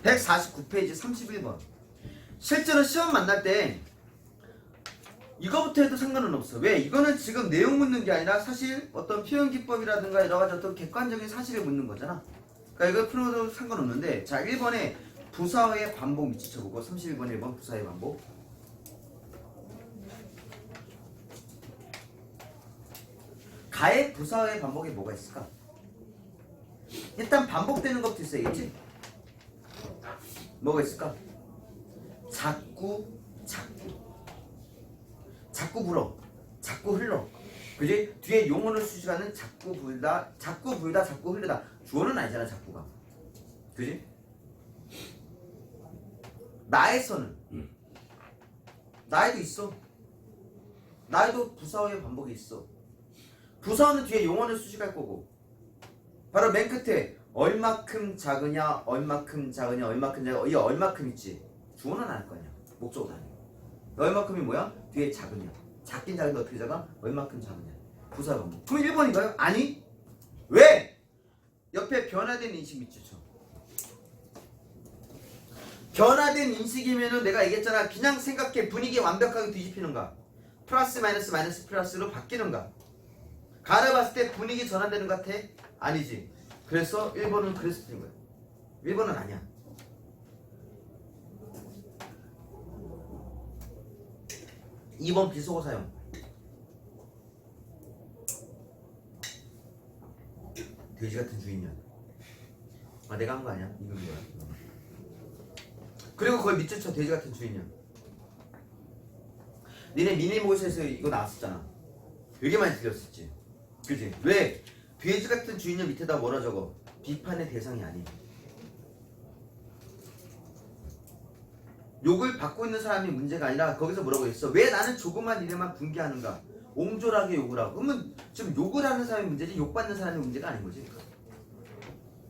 149페이지 31번. 실제로 시험 만날 때 이거부터 해도 상관은 없어. 왜? 이거는 지금 내용 묻는 게 아니라 사실 어떤 표현 기법이라든가 여러 가지 어떤 객관적인 사실을 묻는 거잖아. 그러니까 이걸 풀어도 상관없는데, 자 1번에 부사의 반복 밑줄 쳐보고 31번 1번 부사의 반복. 가의 부사의 반복에 뭐가 있을까? 일단 반복되는 것부터 있어야겠지? 뭐가 있을까? 자꾸 불어, 자꾸 흘러, 그지? 뒤에 용어를 수식하는 자꾸 불다, 자꾸 흐르다. 주어는 아니잖아, 자꾸가, 그지? 나에서는 나에도 있어. 나에도 부사어의 반복이 있어. 부사어는 뒤에 용어를 수식할 거고, 바로 맨 끝에 얼마큼 작으냐, 이 얼마큼 있지. 주어는 안 할 거냐, 목적어도 아니고. 얼마큼이 뭐야? 뒤에 작으냐. 작긴 작은데 어떻게 작아? 얼마큼 작으냐. 부사 반복. 그럼 1번인가요? 아니. 왜? 옆에 변화된 인식 밑줄 쳐. 변화된 인식이면은 내가 얘기했잖아. 그냥 생각해. 분위기 완벽하게 뒤집히는가? 플러스 마이너스 플러스로 바뀌는가? 가를 봤을 때 분위기 전환되는 것 같아? 아니지. 그래서 1번은 그래서 틀린 거야. 1번은 아니야. 2번 비속어 사용. 돼지 같은 주인년. 아 내가 한 거 아니야? 이건 뭐야? 그리고 그걸 밑줄 쳐. 돼지 같은 주인년. 니네 미니 모의고사에서 이거 나왔었잖아. 되게 많이 들렸었지. 그지? 왜? 돼지 같은 주인년 밑에다 뭐라 적어? 비판의 대상이 아니야. 욕을 받고 있는 사람이 문제가 아니라 거기서 뭐라고 했어? 왜 나는 조그만 일에만 분개하는가? 옹졸하게 욕을 하고. 그러면 지금 욕을 하는 사람이 문제지 욕받는 사람이 문제가 아닌 거지.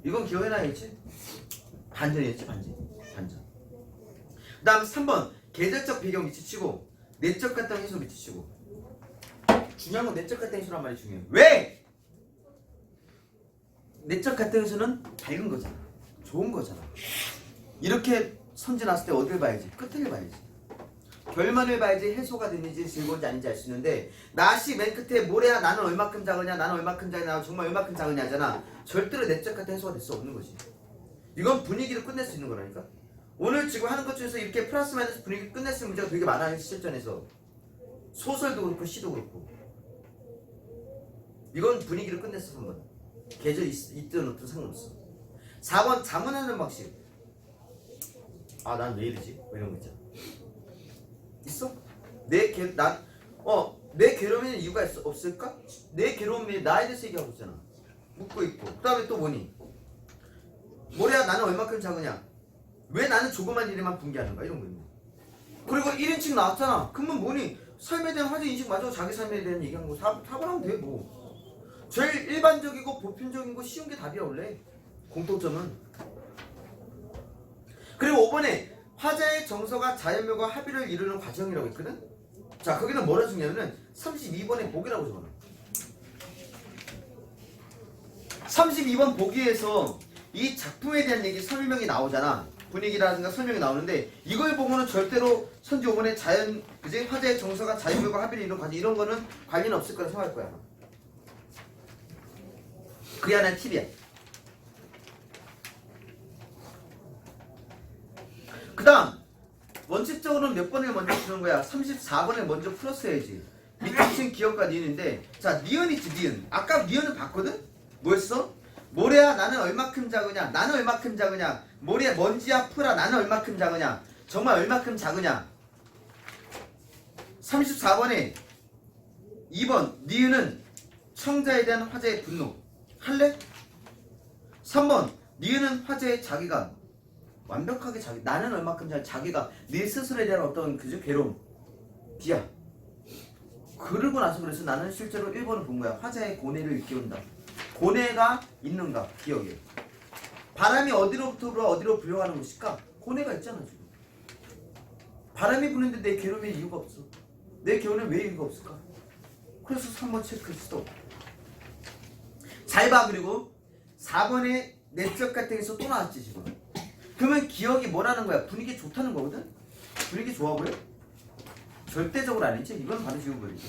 이건 기억해놔야겠지? 반전이었지, 반전. 그 다음 3번 계절적 배경 밑치고 내적 같다는 해소 밑치고. 중요한 건 내적 같다는 해소란 말이 중요해. 왜? 내적 같다는 해소는 밝은 거잖아. 좋은 거잖아. 이렇게 선지 났을 때 어딜 봐야지? 끝을 봐야지. 결말을 봐야지 해소가 됐는지 즐거운지 아닌지 알 수 있는데, 낫이 맨 끝에 뭐래야 나는 얼마큼 작으냐, 나는 얼마큼 작으냐, 정말 얼마큼 작으냐 하잖아. 절대로 내적 같은 해소가 될 수 없는 거지. 이건 분위기를 끝낼 수 있는 거라니까. 오늘 지금 하는 것 중에서 이렇게 플러스 마이너스 분위기 끝낼 수 있는 문제가 되게 많아요. 실전에서 소설도 그렇고 시도 그렇고. 이건 분위기를 끝냈어. 한번 계절 있든 없든 상관없어. 4번 자문하는 방식. 아 난 왜 이러지? 뭐 이런 거 있잖아. 있어? 내 괴로움에는 이유가 없을까? 내 괴로움이 나에 대해서 얘기하고 있잖아. 묻고 있고. 그 다음에 또 뭐니? 뭐래야 나는 얼마큼 작으냐? 왜 나는 조그만 일에만 분개하는가? 이런 거 있네. 그리고 1인칭 나왔잖아. 그러면 뭐니? 삶에 대한 화제 인식 마저 자기 삶에 대한 얘기하는 거 사고하면 돼 뭐. 제일 일반적이고 보편적인 거 쉬운 게 답이야 원래. 공통점은. 그리고 5번에 화자의 정서가 자연묘가 합의를 이루는 과정이라고 했거든? 자 거기는 뭐라 적냐면은 32번에 보기라고 적어놔. 32번 보기에서 이 작품에 대한 얘기 설명이 나오잖아. 분위기라든가 설명이 나오는데, 이걸 보고는 절대로 선지 5번에 자연, 그지? 화자의 정서가 자연묘가 합의를 이루는 과정, 이런 거는 관련 없을 거라 생각할 거야. 그게 하나의 팁이야. 그 다음 원칙적으로는 몇 번을 먼저 푸는 거야? 34번을 먼저 풀었어야지. 밑줄 기억과 니은인데, 자 니은 있지. 니은 아까 니은을 봤거든? 뭐였어? 모래야 나는 얼마큼 작으냐, 나는 얼마큼 작으냐, 모래 먼지야 풀아 나는 얼마큼 작으냐, 정말 얼마큼 작으냐. 34번에 2번 니은은 청자에 대한 화자의 분노 할래? 3번 니은은 화자의 자기가 완벽하게 나는 얼마큼 자기가 네 스스로에 대한 어떤 그저 괴로움 비야. 그러고 나서 그래서 나는 실제로 1번을 본 거야. 화자의 고뇌를 일깨운다. 고뇌가 있는가 기억에. 바람이 어디로부터 불어 어디로 불려가는 것일까? 고뇌가 있잖아 지금. 바람이 부는데 내 괴로움에 이유가 없어. 내 괴로움에 왜 이유가 없을까? 그래서 3번 체크했어. 잘 봐. 그리고 4번에 내적 같은 게서 또 나왔지 지금. 그 그러면 기억이 뭐라는 거야? 분위기 좋다는 거거든? 분위기 좋아 보여? 절대적으로 아니지? 이건 바로 지워버리지.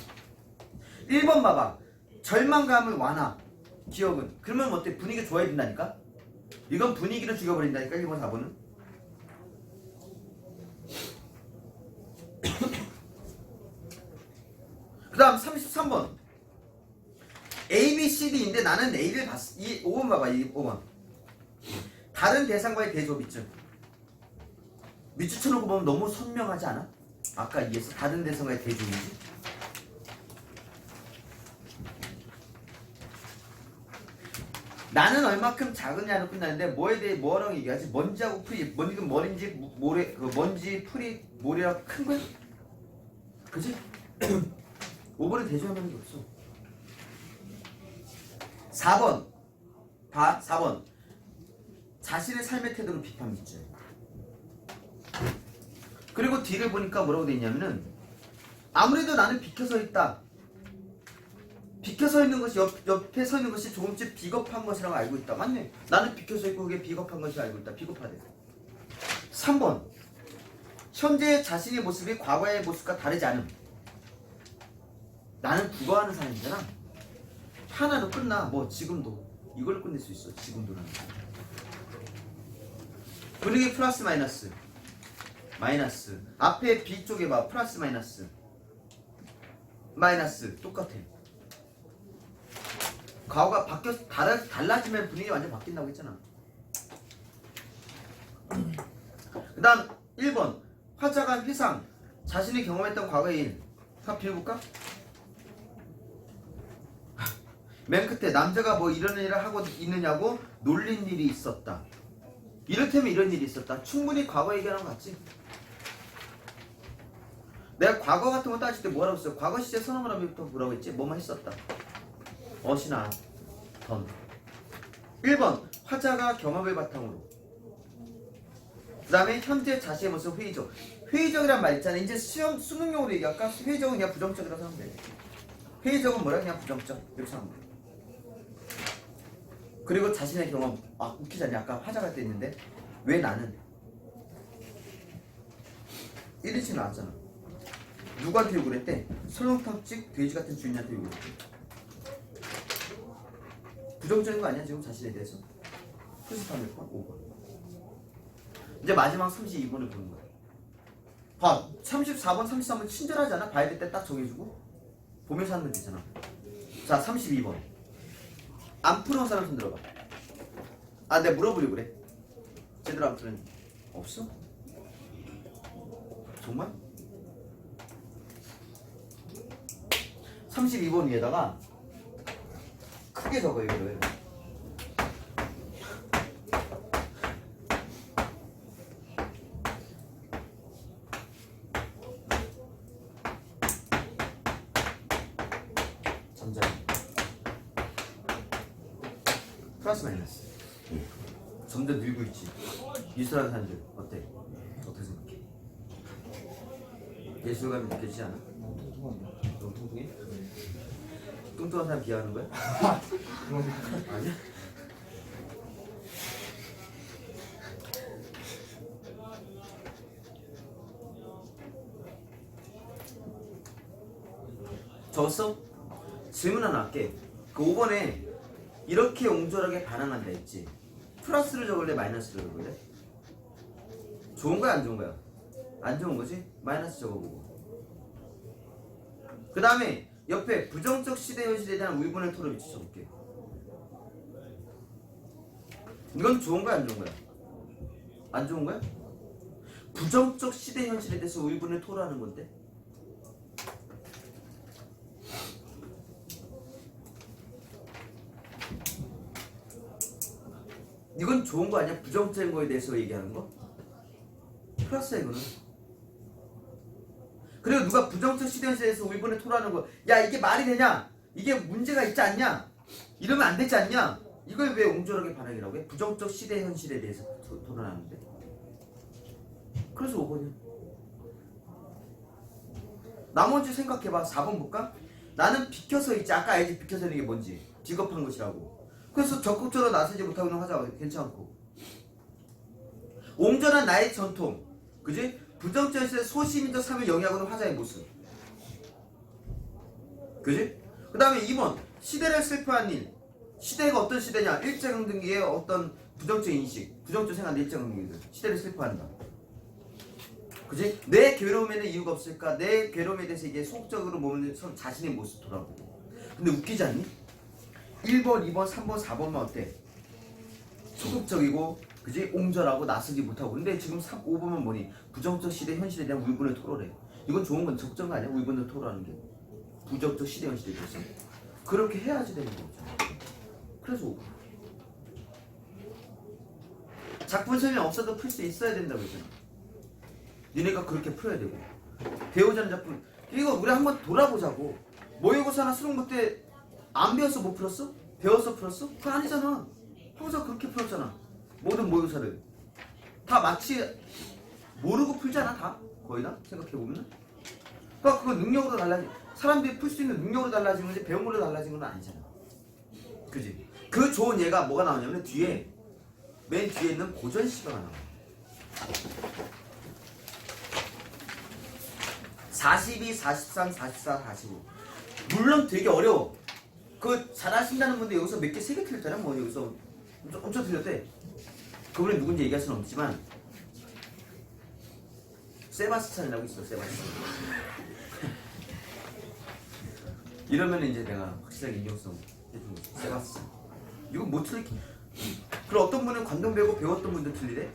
1번 봐봐. 절망감을 완화. 기억은. 그러면 어때? 분위기 좋아야 된다니까? 이건 분위기를 죽여버린다니까 1번 4번은. 그 다음 33번 A, B, C, D인데 나는 A를 봤어. 5번 봐봐. 5번 다른 대상과의 대조 밑줄. 밑줄 쳐놓고 보면 너무 선명하지 않아? 아까 이해했어? 다른 대상과의 대조인지. 나는 얼마큼 작으냐로 끝나는데 뭐에 대해 뭐라고 얘기하지? 먼지하고 풀이. 먼지, 모래, 먼지, 풀이, 모래랑 큰 거야? 그지? 5번에 대조하는 게 없어. 4번 봐. 4번 자신의 삶의 태도로 비판 밑줄. 그리고 뒤를 보니까 뭐라고 돼 있냐면은 아무래도 나는 비켜서 있다. 비켜서 있는 것이 옆에 서 있는 것이 조금씩 비겁한 것이라고 알고 있다. 맞네. 나는 비켜서 있고 그게 비겁한 것이 알고 있다. 비겁하대. 3번 현재의 자신의 모습이 과거의 모습과 다르지 않음. 나는 국어하는 사람이잖아. 하나로 끝나. 뭐 지금도 이걸 끝낼 수 있어. 지금도 나는. 분위기 플러스 마이너스. 마이너스. 앞에 B 쪽에 봐. 플러스 마이너스. 마이너스. 똑같아. 과거가 바뀌어 달라지면 분위기 완전 바뀐다고 했잖아. 그 다음 1번 화자가 회상. 자신이 경험했던 과거의 일. 한번 비워볼까? 맨 끝에 남자가 뭐 이런 일을 하고 있느냐고 놀린 일이 있었다. 이를테면 이런 일이 있었다. 충분히 과거 얘기하는 것 같지? 내가 과거 같은 거 따질 때 뭐라고 했어? 과거 시제 선언문화부터 뭐라고 했지? 뭐만 했었다. 어시나 던. 1번 화자가 경험을 바탕으로. 그 다음에 현재 자신의 모습 회의적. 회의적이란 말 있잖아. 이제 수능용으로 얘기할까? 회의적은 그냥 부정적이라고 하면 돼. 회의적은 뭐야? 그냥 부정적. 이렇게 하면 돼. 그리고 자신의 경험. 아 웃기지 않냐? 아까 화자가 때 있는데 왜 나는 1인칭 나왔잖아. 누구한테 욕을 했대? 설렁탕집 돼지 같은 주인한테 욕을 했대. 부정적인 거 아니야 지금 자신에 대해서? 표시판 몇 번? 5번. 이제 마지막 32번을 보는 거야. 봐. 34번 33번 친절하지 않아? 봐야 될 때 딱 정해주고 보면서 하면 되잖아. 자 32번 안 풀어온 사람 손 들어봐. 아 내가 물어보려고 그래. 제대로 안 풀었니? 없어? 정말? 32번 위에다가 크게 적어 이거를. 잠자. 플러스 마이너스. 점점 늘고 있지. 미술하는 사람들 어때? 어떻게 생각해? 예술감이 느껴지지 않아? 너무 통통해? 뚱뚱한 사람 비하하는 거야? 아니야? 적었어? 질문 하나 할게. 그 5번에 이렇게 옹졸하게 반항한다 했지. 플러스를 적을래? 마이너스를 적을래? 좋은 거야? 안 좋은 거야? 안 좋은 거지? 마이너스 적어보고. 그 다음에 옆에 부정적 시대 현실에 대한 의문을 토로 밑에 적을게. 이건 좋은 거야? 안 좋은 거야? 안 좋은 거야? 부정적 시대 현실에 대해서 의문을 토로하는 건데. 이건 좋은 거 아니야? 부정적인 거에 대해서 얘기하는 거? 플러스야 이거는. 그리고 누가 부정적 시대 현실에 대해서 의문을 토로하는 거, 야 이게 말이 되냐? 이게 문제가 있지 않냐? 이러면 안 되지 않냐? 이걸 왜 옹졸하게 반항이라고 해? 부정적 시대 현실에 대해서 토론하는데. 그래서 5번이야. 나머지 생각해봐. 4번 볼까? 나는 비켜서 있지. 아까 알지? 비켜서 있는 게 뭔지. 비겁한 것이라고. 그래서 적극적으로 나서지 못하고 있는 화자가 괜찮고. 옹졸한 나의 전통. 그지? 부정적 시대 소시민적 삶을 영위하고는 화자의 모습. 그지? 그 다음에 2번 시대를 슬퍼한 일. 시대가 어떤 시대냐? 일제강점기의 어떤 부정적 인식, 부정적 생활 일제강점기들. 시대를 슬퍼한다. 그지? 내 괴로움에는 이유가 없을까? 내 괴로움에 대해서 이게 소극적으로 몸을 자신의 모습 돌아보고. 근데 웃기지 않니? 1번, 2번, 3번, 4번만 어때? 소극적이고 그지? 옹졸하고 나서지 못하고. 근데 지금 3, 5번은 뭐니? 부정적 시대, 현실에 대한 울분을 토로해. 이건 좋은 건 적정 아니야? 울분을 토로하는 게. 부정적 시대, 현실에 대해서. 그렇게 해야지 되는 거잖아. 그래서 작품 설명 없어도 풀 수 있어야 된다고 했잖아. 니네가 그렇게 풀어야 되고. 배우자는 작품. 이거 우리 한번 돌아보자고. 모의고사나 수능부 때 안 배워서 못 풀었어? 배워서 풀었어? 그건 아니잖아. 항상 그렇게 풀었잖아. 모든 모의고사를 다 마치 모르고 풀잖아. 다 거의 다 생각해보면. 그러니까 그건 능력으로 달라지. 사람들이 풀 수 있는 능력으로 달라지는 거지 배움으로 달라진 건 아니잖아. 그지? 그 좋은 예가 뭐가 나오냐면 뒤에 맨 뒤에 있는 고전시가가 나와. 42, 43, 44, 45. 물론 되게 어려워. 그 잘하신다는 분들 여기서 몇 개, 3개 틀렸잖아. 뭐 여기서 엄청 틀렸대. 그분이 누군지 얘기할 수는 없지만 세바스찬이라고 있어. 세바스찬. 이러면 이제 내가 확실하게 인정성 해준 거지. 세바스찬. 이거 못 틀리게. 그리고 어떤 분은 관동 배우고 배웠던 분도 틀리래.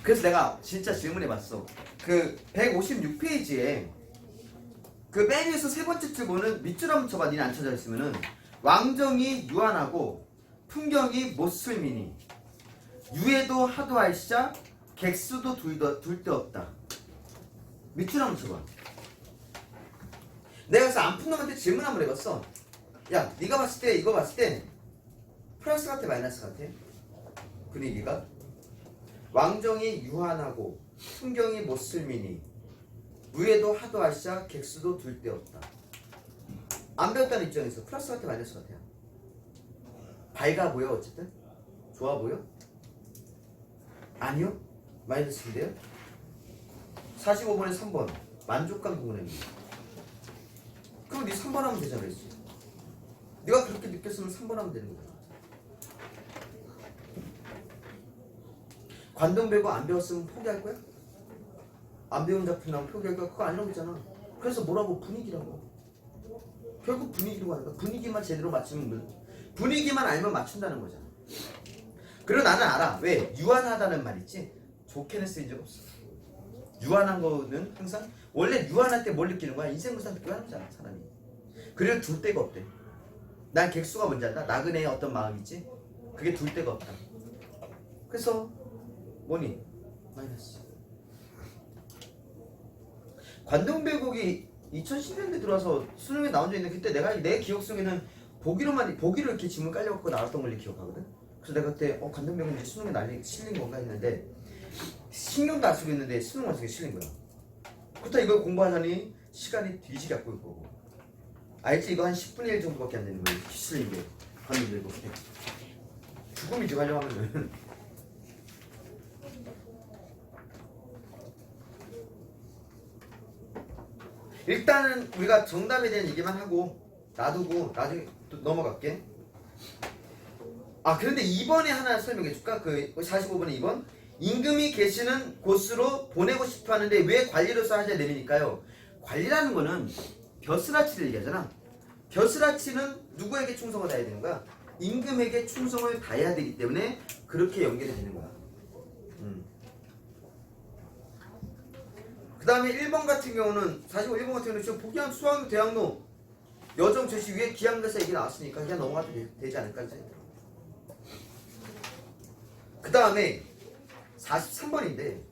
그래서 내가 진짜 질문해봤어. 그 156페이지에 그 맨 위에서 세 번째 틀보는 밑줄 한번 쳐봐. 니네 안 쳐져 있으면은 왕정이 유한하고 풍경이 못슬미니 유해도 하도할 시자 객수도 둘 데 없다. 밑줄 한번 쳐봐. 내가 그래서 안 푼 놈한테 질문 한번 해봤어. 야, 네가 봤을 때 이거 봤을 때 플러스 같아 마이너스 같아? 분위기가 왕정이 유한하고 풍경이 못슬미니 무예도 하도할 시자 객수도 둘 데 없다. 안 배웠다는 입장에서 플러스 같아 마이너스 같아요? 밝아 보여? 어쨌든? 좋아 보여? 아니요? 마이너스인데요? 45번에 3번 만족감 공원입니다. 그럼 네 3번 하면 되잖아. 그랬지. 네가 그렇게 느꼈으면 3번 하면 되는 거잖아. 관동 배우고 안 배웠으면 포기할 거야? 안 배운 작품 나오면 포기할 거야? 그거 아니라고 했잖아. 그래서 뭐라고? 분위기라고. 결국 분위기로 가는 거야. 분위기만 제대로 맞추면 분위기만 알면 맞춘다는 거잖아. 그리고 나는 알아. 왜? 유한하다는 말 있지? 좋게는 쓰인 적 없어. 유한한 거는 항상 원래 유한할 때 뭘 느끼는 거야? 인생구상 느끼는 거잖아 사람이. 그리고 둘 데가 없대. 난 객수가 뭔지 알아? 나그네의 어떤 마음이 있지? 그게 둘 데가 없다. 그래서 뭐니? 마이너스. 관동배곡이 2010년대 들어와서 수능에 나온 적 있는데 그때 내가 내 기억 속에는 보기로 이렇게 지문 깔려갖고 나왔던 걸로 기억하거든. 그래서 내가 그때 관동배곡 이제 수능에 실린 건가 했는데 신경도 안 쓰고 있는데 수능 완성에 실린 거야. 그렇다 이걸 공부하자니 시간이 뒤지게 아까울 거고. 알지? 이거 한 10분의 1 정도밖에 안 되는 거야. 실린 게 관동배곡. 죽음이지 하려고 하면은. 일단은 우리가 정답에 대한 얘기만 하고 놔두고 나중에 또 넘어갈게. 아 그런데 2번에 하나 설명해 줄까? 그 45번에 2번 임금이 계시는 곳으로 보내고 싶어 하는데 왜 관리로서 하자 내리니까요. 관리라는 거는 벼슬아치를 얘기하잖아. 벼슬아치는 누구에게 충성을 다해야 되는 거야? 임금에게 충성을 다해야 되기 때문에 그렇게 연결이 되는 거야. 그 다음에 1번 같은 경우는 1번 같은 경우는 지금 복양 수학로 대학로 여정 제시 위에 기항대사 얘기 나왔으니까 그냥 넘어가도 되지 않을까 이제. 그 다음에 43번인데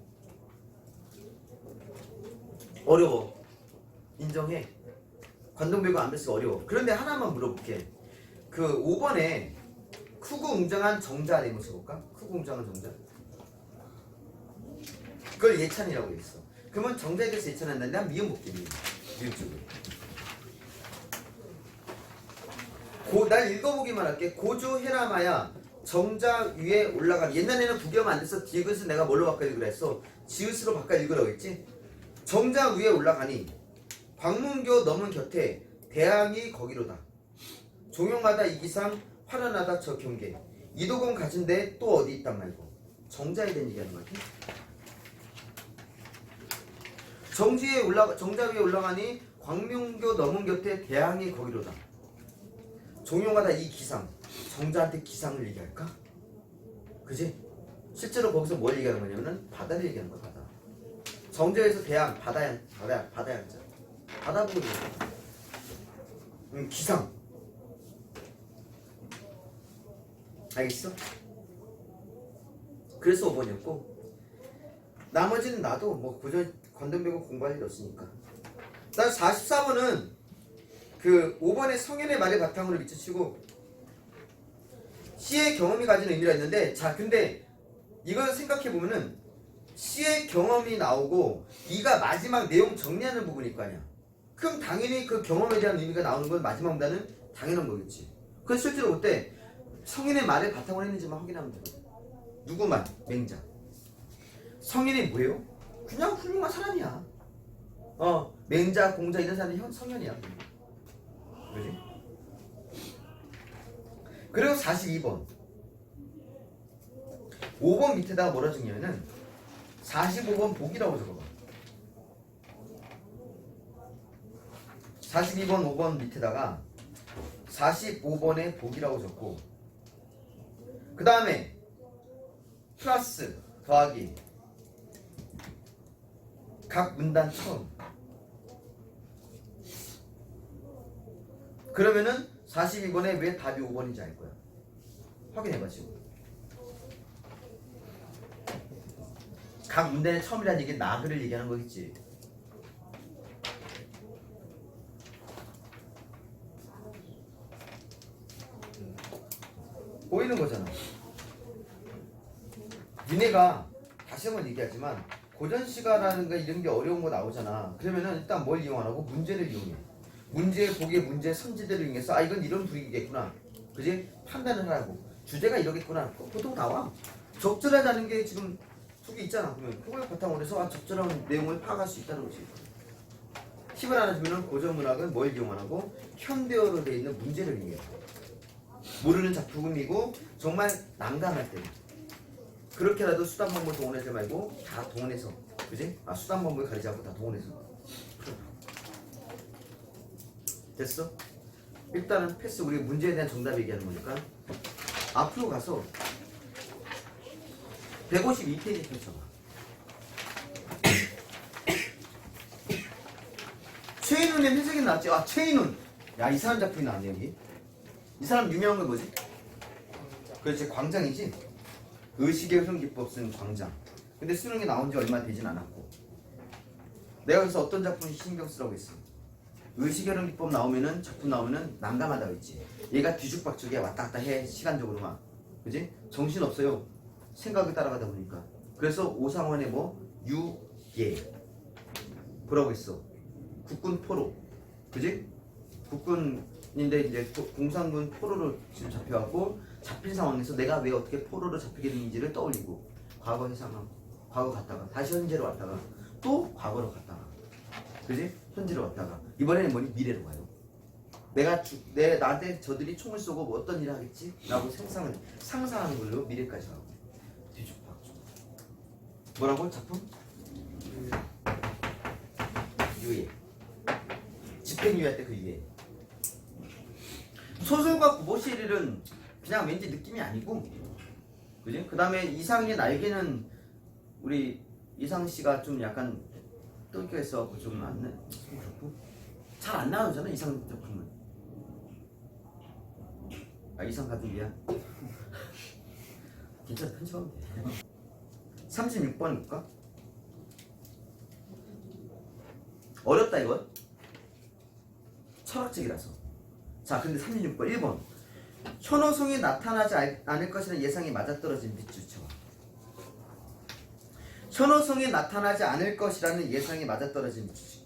어려워. 인정해. 관동배구 안 됐어. 어려워. 그런데 하나만 물어볼게. 그 5번에 크고 웅장한 정자 내용 써볼까? 크고 웅장한 정자. 그걸 예찬이라고 했어. 그러면 정자에 대해서 예찬한다는데 난 미음 볼게. 미음 쪽으로. 난 읽어보기만 할게. 고조 헤라마야 정자 위에 올라가니. 옛날에는 부기하면 안 돼서 디귿은 내가 뭘로 바꿔 읽으라 했어? 지읒으로 바꿔 읽으라고 했지? 정자 위에 올라가니 광문교 넘은 곁에 대항이 거기로다. 종용하다 이기상 화련하다 저 경계. 이도금 가진 데 또 어디 있단 말고. 정자에 대한 얘기하는 거지. 정자 위에 올라가니 광명교 넘은 곁에 대항이 거기로다. 종용하다 이 기상. 정자한테 기상을 얘기할까? 그지? 실제로 거기서 뭘 얘기하는 거냐면은 바다를 얘기하는 거야. 바다. 정자에서 대항, 바다양 자. 바다 보고 기상. 알겠어? 그래서 5번이었고 나머지는 나도 뭐 고전 관돈 배고 공부할 일 없으니까. 난 44번은 그 5번의 성현의 말을 바탕으로 밑쳐치고 C의 경험이 가진 의미라 했는데, 자 근데 이걸 생각해보면은 C의 경험이 나오고 E가 마지막 내용 정리하는 부분일 거 아니야. 그럼 당연히 그 경험에 대한 의미가 나오는 건 마지막 문단은 당연한 거겠지. 그래서 실제로 그때 성인의 말을 바탕으로 했는지만 확인하면 되거든. 누구 말? 맹자. 성인이 뭐예요? 그냥 훌륭한 사람이야. 맹자, 공자 이런 사람이 성현이야. 그지? 그리고 42번 5번 밑에다가 뭐라 적냐면은 45번 복이라고 적어봐. 42번 5번 밑에다가 45번에 복이라고 적고, 그 다음에 플러스 더하기 각 문단 처음. 그러면은 42번에 왜 답이 5번인지 알 거야. 확인해봐 지금. 각 문단의 처음이라는 얘기는 나그를 얘기하는 거겠지. 보이는 거잖아. 니네가 다시 한번 얘기하지만 고전시가라는가 이런 게 어려운 거 나오잖아. 그러면은 일단 뭘 이용하라고? 문제를 이용해. 문제의 보기의 문제 선지대를 이용해서 이건 이런 분위기겠구나. 그지? 판단을 하라고. 주제가 이러겠구나. 보통 나와. 적절하다는 게 지금 두 개 있잖아. 그러면 그걸 바탕으로 해서 적절한 내용을 파악할 수 있다는 거지. 팁을 하나 주면은 고전문학은 뭘 이용하라고? 현대어로 되어 있는 문제를 이용해. 모르는 작품이고 정말 난감할 때 그렇게라도 수단방법을 동원하지 말고 다 동원해서, 그지? 수단방법을 가리지 않고 다 동원해서. 됐어? 일단은 패스. 우리 문제에 대한 정답 얘기하는 거니까 앞으로 가서 152페이지 펼쳐봐. 최인훈의 회색이 나왔지? 최인훈. 야, 이 사람 작품이 나왔네 여기. 이 사람 유명한 건 뭐지? 그렇지, 광장이지? 의식의 흐름기법 쓴 광장. 근데 수능에 나온 지 얼마 되진 않았고, 내가 그래서 어떤 작품이 신경 쓰라고 했어. 의식의 흐름기법 나오면은, 작품 나오면은 난감하다고 했지. 얘가 뒤죽박죽에 왔다 갔다 해, 시간적으로만. 그지? 정신없어요. 생각을 따라가다 보니까. 그래서 오상원의 유예 뭐라고 했어? 국군 포로. 그지? 국군인데 이제 공산군 포로로 지금 잡혀갖고, 잡힌 상황에서 내가 왜 어떻게 포로로 잡히게 됐는지를 떠올리고, 과거 회상하고, 과거 갔다가 다시 현재로 왔다가 또 과거로 갔다가, 그지? 현재로 왔다가 이번에는 뭐니? 미래로 가요. 나한테 저들이 총을 쏘고 뭐 어떤 일을 하겠지? 라고 상상하는 걸로 미래까지 가고. 뒤죽박죽. 뭐라고? 작품? 유예. 집행유예 때 그 유예. 소설과 구보시릴은 그냥 왠지 느낌이 아니고, 그지? 그 다음에 이상의 날개는 우리 이상씨가 좀 약간 뜬껴있어갖고 좀 그렇고 잘 안 나오잖아 이상 작품은. 이상 가족이야. 괜찮아, 편집하면 돼. 36번 볼까? 어렵다 이건. 철학적이라서. 자, 근데 36번 1번 현호성이 나타나지 않을 것이라는 예상이 맞아떨어진 밑줄쳐. 현호성이 나타나지 않을 것이라는 예상이 맞아떨어진 밑줄쳐.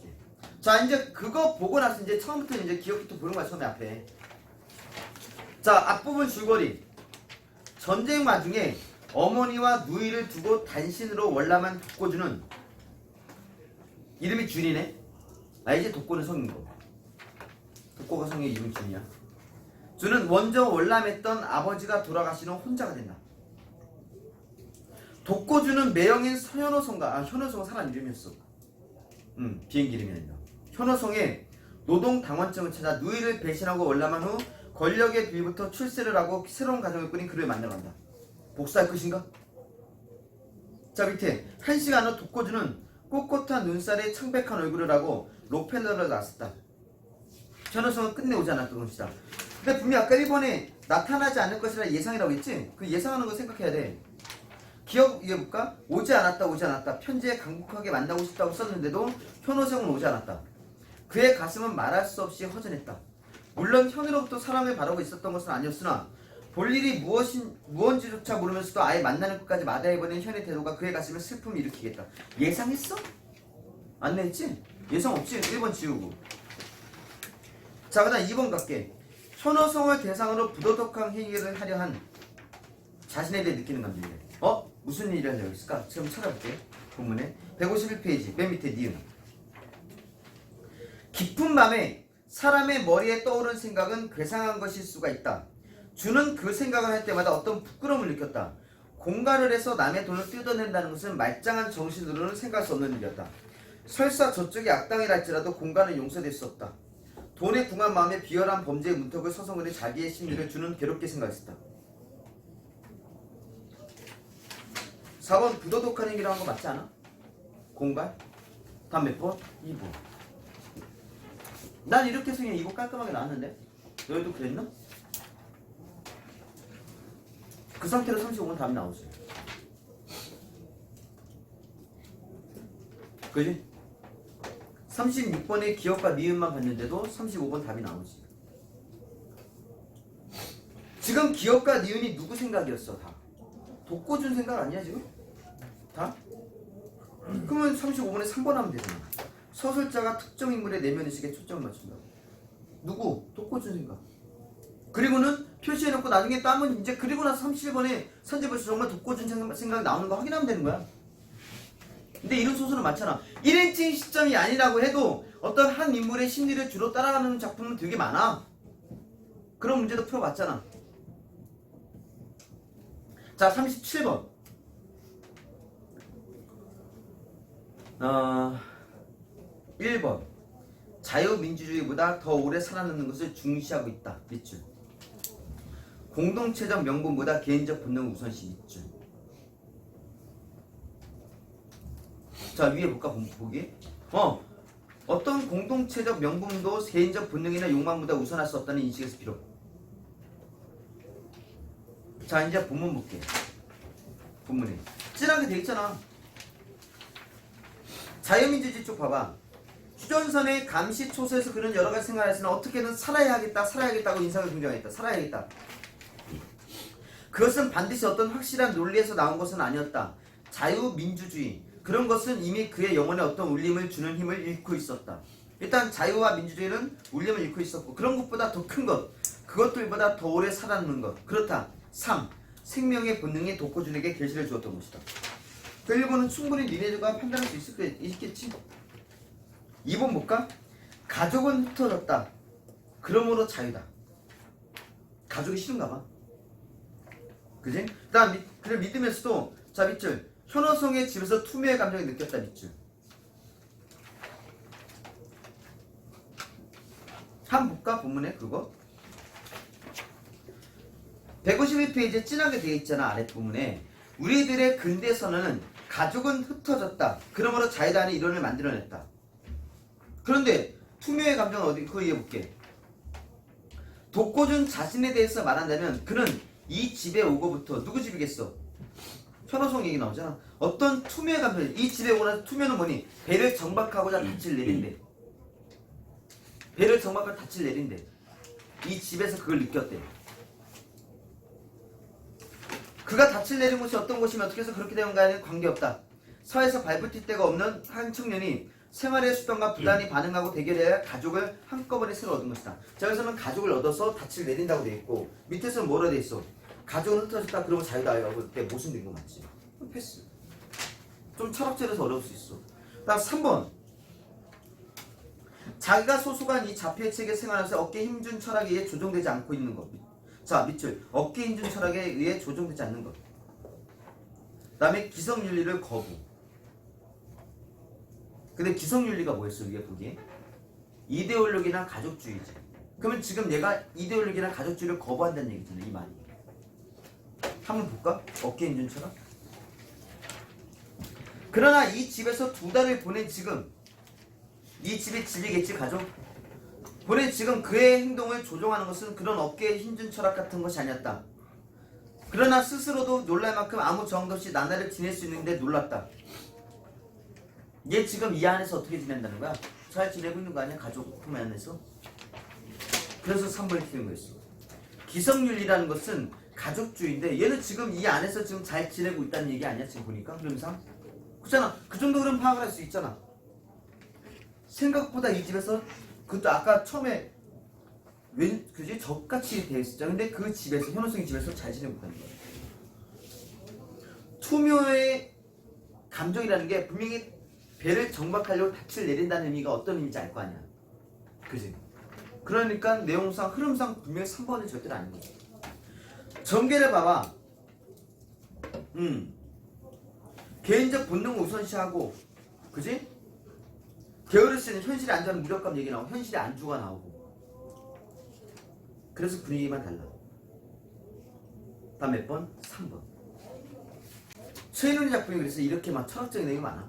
자, 이제 그거 보고 나서 이제 처음부터 이제 기억부터 보는 거야. 처음에 앞에. 자, 앞부분 줄거리. 전쟁 와중에 어머니와 누이를 두고 단신으로 월남한 독고주는 이름이 준이네. 아 이제 독고는 성인 거. 독고가 성의 이름이 준이야. 준은 먼저 월남했던 아버지가 돌아가시는 혼자가 된다. 독고주는 매형인 현호성과 현호성은 사람 이름이었어. 비행기 이름이 아니라 현호성의 노동당원증을 찾아 누이를 배신하고 월남한 후 권력의 비부터 출세를 하고 새로운 가정을 꾸린 그를 만나간다. 복수할 것인가? 자 밑에 1시간 후 독고주는 꼿꼿한 눈살에 창백한 얼굴을 하고 록펠러를 났었다. 현호성은 끝내 오지 않았던 것이다. 근데 분명 아까 1번에 나타나지 않을 것이라 예상이라고 했지? 그 예상하는 거 생각해야 돼. 기억해볼까? 오지 않았다. 편지에 강국하게 만나고 싶다고 썼는데도 현호성은 오지 않았다. 그의 가슴은 말할 수 없이 허전했다. 물론 현우로부터 사랑을 바라고 있었던 것은 아니었으나 볼일이 무엇인지조차 모르면서도 아예 만나는 것까지 마다해버린 현의 태도가 그의 가슴에 슬픔을 일으키겠다. 예상했어? 안 했지? 예상 없지? 1번 지우고. 자 그다음 2번 갈게. 현호성을 대상으로 부도덕한 행위를 하려 한 자신에 대해 느끼는 감정이래. 무슨 일이 하려고 했을까? 지금 찾아볼게. 본문에 151페이지 맨 밑에 니은. 깊은 밤에 사람의 머리에 떠오른 생각은 괴상한 것일 수가 있다. 주는 그 생각을 할 때마다 어떤 부끄러움을 느꼈다. 공갈을 해서 남의 돈을 뜯어낸다는 것은 말짱한 정신으로는 생각할 수 없는 일이었다. 설사 저쪽이 악당이라 할지라도 공갈은 용서될 수 없다. 돈에 궁한 마음에 비열한 범죄의 문턱을 서성거린 자기의 심리를 주는 괴롭게 생각했다. 4번 부도덕한 행위라고 한 거 맞지 않아? 공갈? 다음 몇 번? 2번. 난 이렇게 해서 그냥 이거 깔끔하게 나왔는데? 너희도 그랬나? 그 상태로 35번 답이 나오지. 그지? 36번의 기억과 니은만 봤는데도 35번 답이 나오지. 지금 기억과 니은이 누구 생각이었어? 다 독고준 생각 아니야 지금? 다? 그러면 35번에 3번 하면 되잖아. 서술자가 특정 인물의 내면의식에 초점을 맞춘다고. 누구? 독고준 생각. 그리고는 표시해놓고 나중에 또 한번 이제 그리고 나서 37번에 선제벌써 정말 독고준 생각 나오는 거 확인하면 되는 거야. 근데 이런 소설은 많잖아. 1인칭 시점이 아니라고 해도 어떤 한 인물의 심리를 주로 따라가는 작품은 되게 많아. 그런 문제도 풀어봤잖아. 자 37번. 1번 자유민주주의보다 더 오래 살아남는 것을 중시하고 있다. 밑줄. 공동체적 명분보다 개인적 본능을 우선시. 밑줄. 자 위에 볼까 보기. 어떤 공동체적 명분도 개인적 본능이나 욕망보다 우선할 수 없다는 인식에서 비롯. 자 이제 본문 볼게. 본문에 찐하게 돼 있잖아. 자유민주주의 쪽 봐봐. 휴전선의 감시초소에서 그는 여러가지 생각을 했으나 어떻게든 살아야겠다고 인상을 긍정했다. 살아야겠다. 그것은 반드시 어떤 확실한 논리에서 나온 것은 아니었다. 자유민주주의 그런 것은 이미 그의 영혼에 어떤 울림을 주는 힘을 잃고 있었다. 일단 자유와 민주주의는 울림을 잃고 있었고 그런 것보다 더 큰 것, 그것들보다 더 오래 살아남는 것. 그렇다. 3. 생명의 본능이 독고준에게 계시를 주었던 것이다. 그 1번은 충분히 니네들과 판단할 수 있겠지. 2번 볼까? 가족은 흩어졌다. 그러므로 자유다. 가족이 싫은가 봐. 그지? 그 다음 그를 믿으면서도 자 밑줄. 현호성의 집에서 투매의 감정이 느꼈다. 밑줄. 한번 볼까? 본문에 그거 151페이지에 진하게 되어 있잖아. 아랫부분에 우리들의 근대 선언은 가족은 흩어졌다. 그러므로 자유다는 이론을 만들어냈다. 그런데 투명의 감정은 어디? 그거 이해해볼게. 독고준 자신에 대해서 말한다면 그는 이 집에 오고부터 누구 집이겠어? 현호성 얘기 나오잖아. 어떤 투명의 감정. 이 집에 오고 나서 투명은 뭐니? 배를 정박하고자 닻을 내린대. 배를 정박하고 닻을 내린대. 이 집에서 그걸 느꼈대. 그가 닻을 내린 곳이 어떤 곳이면 어떻게 해서 그렇게 되는가에는 관계없다. 사회에서 발붙일 데가 없는 한 청년이 생활의 수단과 부단히 반응하고 대결해야 가족을 한꺼번에 새로 얻은 것이다. 자, 여기서는 가족을 얻어서 닻을 내린다고 되어 있고 밑에서는 뭐라 되어 있어? 가족은 흩어졌다 그러면 자유다이라고 그때 모순된 거 맞지? 패스. 좀 철학적이라서 어려울 수 있어. 다음 3번. 자기가 소속한 이 자폐 체계 생활에서 어깨 힘준 철학에 의해 조정되지 않고 있는 것. 자, 밑줄. 어깨 힘준 철학에 의해 조정되지 않는 것. 그 다음에 기성윤리를 거부. 근데 기성윤리가 뭐였어, 이게 거기에? 이데올로기나 가족주의지. 그러면 지금 얘가 이데올로기나 가족주의를 거부한다는 얘기잖아, 이 말이. 한번 볼까? 어깨 힘준 철학? 그러나 이 집에서 2달을 보낸 지금 이 집이 집이겠지, 가족? 보낸 지금 그의 행동을 조종하는 것은 그런 어깨에 힘준 철학 같은 것이 아니었다. 그러나 스스로도 놀랄 만큼 아무 저항도 없이 나날을 지낼 수 있는데 놀랐다. 얘 지금 이 안에서 어떻게 지낸다는 거야? 잘 지내고 있는 거 아니야? 가족 품 안에서? 그래서 3번이 틀린 거였어. 기성윤리라는 것은 가족주의인데 얘는 지금 이 안에서 지금 잘 지내고 있다는 얘기 아니야? 지금 보니까 흐름상? 그렇잖아. 그 정도 흐름 파악을 할 수 있잖아. 생각보다 이 집에서 그것도 아까 처음에 그지? 적같이 되어 있었죠. 근데 그 집에서 현우승이 집에서 잘 지내고 있다는 거야. 투묘의 감정이라는 게 분명히 배를 정박하려고 닻을 내린다는 의미가 어떤 의미인지 알 거 아니야. 그지? 그러니까 내용상 흐름상 분명히 3번은 절대로 아닌 거야. 전개를 봐봐. 개인적 본능을 우선시하고, 그지? 게으를 쓰는 현실에 안주하는 무력감 얘기 나오고 현실에 안주가 나오고. 그래서 분위기만 달라. 다음 몇 번? 3번. 최인훈 작품이 그래서 이렇게 막 철학적인 내용이 많아.